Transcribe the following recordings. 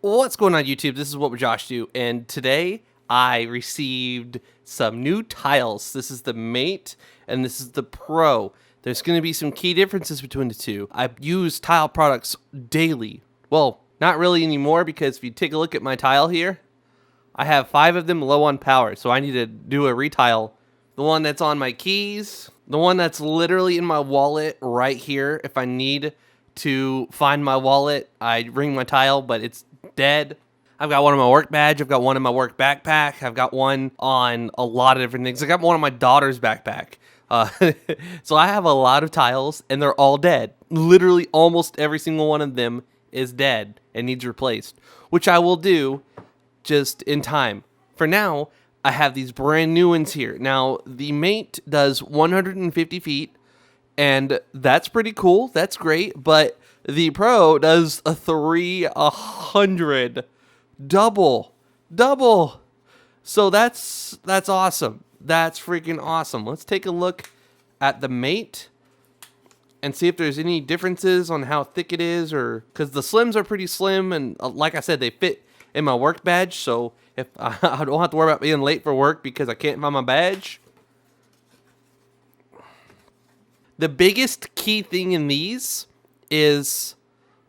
What's going on, YouTube? This is wwjoshdew, and today I received some new tiles. This is the Mate, and this is the Pro. There's going to be some key differences between the two. I use tile products daily. Well, not really anymore, because if you take a look at my tile here, I have 5 of them low on power, so I need to do a retile. The one that's on my keys, the one that's literally in my wallet right here. If I need to find my wallet, I ring my tile, but it's dead. I've got one on my work badge. I've got one in my work backpack. I've got one on a lot of different things. I got one on my daughter's backpack. So I have a lot of tiles, and they're all dead. Literally almost every single one of them is dead and needs replaced, which I will do just in time. For now, I have these brand new ones here. Now, the Mate does 150 feet, and that's pretty cool. That's great, but the Pro does a 300. Double. So that's awesome. That's freaking awesome. Let's take a look at the Mate and see if there's any differences on how thick it is, or because the Slims are pretty slim, and like I said, they fit in my work badge, so if I don't have to worry about being late for work because I can't find my badge. The biggest key thing in these is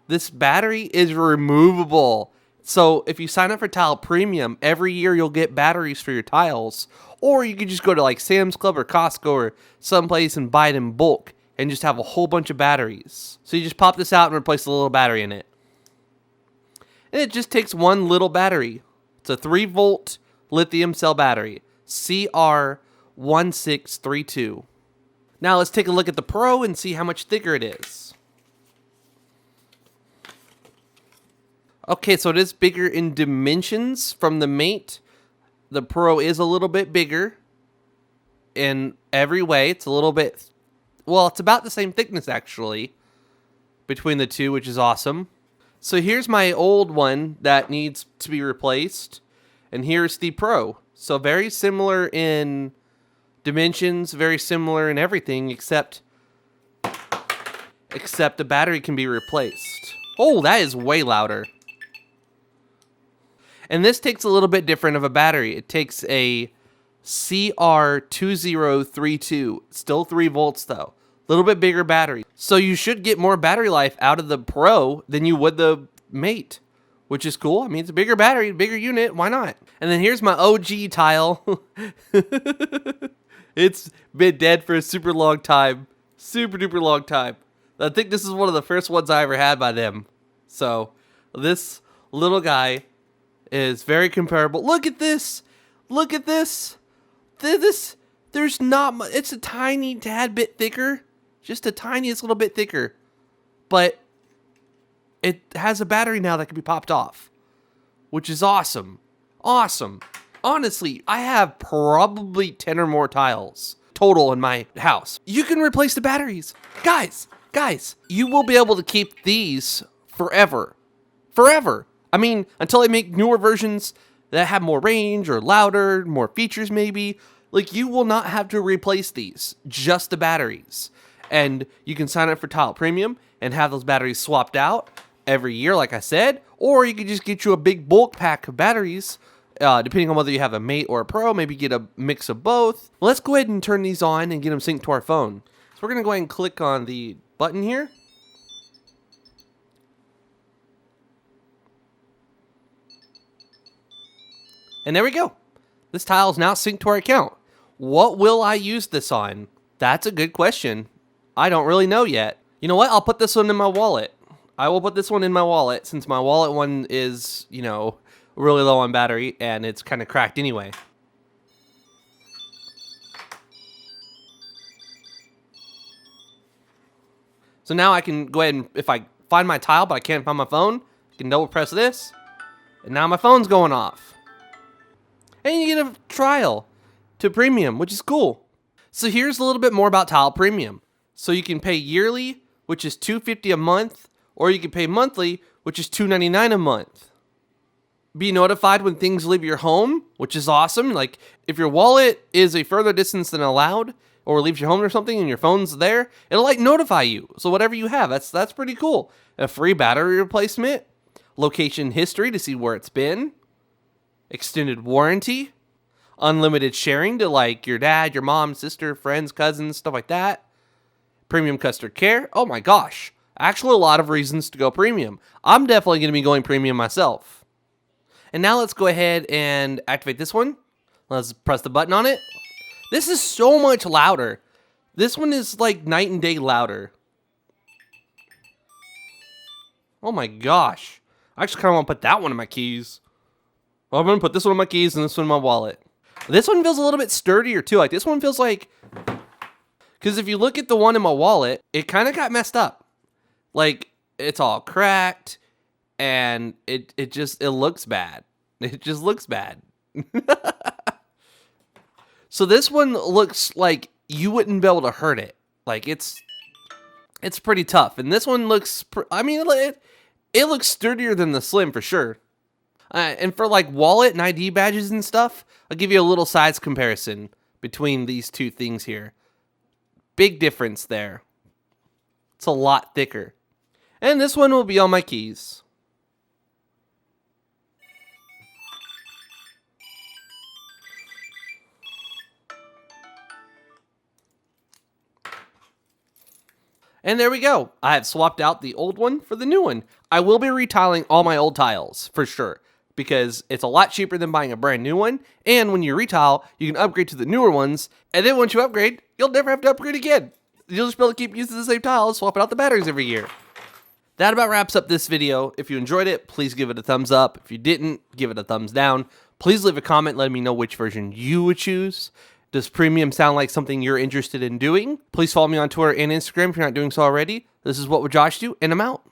this battery is removable. So if you sign up for Tile Premium, every year you'll get batteries for your tiles. Or you could just go to like Sam's Club or Costco or someplace and buy it in bulk and just have a whole bunch of batteries. So you just pop this out and replace a little battery in it. And it just takes one little battery. It's a 3-volt lithium cell battery, CR1632. Now let's take a look at the Pro and see how much thicker it is. Okay, so it is bigger in dimensions from the Mate. The Pro is a little bit bigger in every way. It's a little bit, well, it's about the same thickness actually between the two, which is awesome. So here's my old one that needs to be replaced, and here's the Pro. So very similar in dimensions, very similar in everything, except the battery can be replaced. Oh, that is way louder. And this takes a little bit different of a battery. It takes a CR2032. Still 3 volts though. A little bit bigger battery. So you should get more battery life out of the Pro than you would the Mate, which is cool. I mean, it's a bigger battery, bigger unit. Why not? And then here's my OG tile. It's been dead for a super long time. Super duper long time. I think this is one of the first ones I ever had by them. So this little guy is very comparable. Look at this. Look at this. There's not much. It's a tiny tad bit thicker. Just a tiniest little bit thicker. But it has a battery now that can be popped off, which is awesome. Awesome. Honestly, I have probably 10 or more tiles total in my house. You can replace the batteries. Guys, you will be able to keep these forever. Forever. I mean, until they make newer versions that have more range or louder, more features maybe. Like, you will not have to replace these, just the batteries. And you can sign up for Tile Premium and have those batteries swapped out every year, like I said. Or you could just get you a big bulk pack of batteries, depending on whether you have a Mate or a Pro. Maybe get a mix of both. Let's go ahead and turn these on and get them synced to our phone. So we're going to go ahead and click on the button here. And there we go. This tile is now synced to our account. What will I use this on? That's a good question. I don't really know yet. You know what? I'll put this one in my wallet. I will put this one in my wallet, since my wallet one is, you know, really low on battery and it's kind of cracked anyway. So now I can go ahead and, if I find my tile but I can't find my phone, I can double press this, and now my phone's going off. And you get a trial to Premium, which is cool. So here's a little bit more about Tile Premium. So you can pay yearly, which is $250 a month, or you can pay monthly, which is $299 a month. Be notified when things leave your home, which is awesome. Like, if your wallet is a further distance than allowed, or leaves your home or something and your phone's there, it'll like notify you. So whatever you have, that's pretty cool. A free battery replacement, location history to see where it's been, extended warranty, unlimited sharing to like your dad, your mom, sister, friends, cousins, stuff like that, premium customer care. Oh my gosh. Actually, a lot of reasons to go premium. I'm definitely going to be going premium myself. And now let's go ahead and activate this one. Let's press the button on it. This is so much louder. This one is like night and day louder. Oh my gosh. I actually kind of want to put that one in my keys. Well, I'm going to put this one in my keys and this one in my wallet. This one feels a little bit sturdier too. Like this one feels like... Because if you look at the one in my wallet, it kind of got messed up. Like, it's all cracked, and it looks bad. It just looks bad. So this one looks like you wouldn't be able to hurt it. Like, it's pretty tough. And this one looks, it looks sturdier than the Slim for sure. And for like wallet and ID badges and stuff, I'll give you a little size comparison between these two things here. Big difference there. It's a lot thicker. And this one will be on my keys. And there we go. I have swapped out the old one for the new one. I will be retiling all my old tiles, for sure, because it's a lot cheaper than buying a brand new one. And when you retile, you can upgrade to the newer ones. And then once you upgrade, you'll never have to upgrade again. You'll just be able to keep using the same tiles, swapping out the batteries every year. That about wraps up this video. If you enjoyed it, please give it a thumbs up. If you didn't, give it a thumbs down. Please leave a comment letting me know which version you would choose. Does premium sound like something you're interested in doing? Please follow me on Twitter and Instagram if you're not doing so already. This is What Would Josh Do, and I'm out.